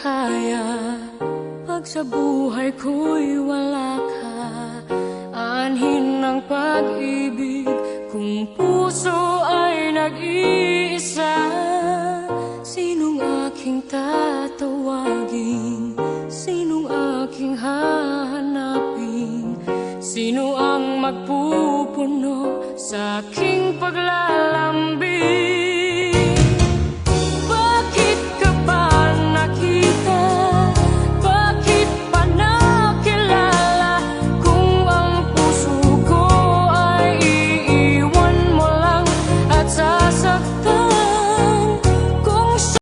kaya pag sa buhay ko'y wala ka? Anhin ng pag-ibig kung puso ay nag-iisa. Sinong aking tatawagin? Sinong aking hahanapin? Sino ang magpupuno sa aking paglalambing?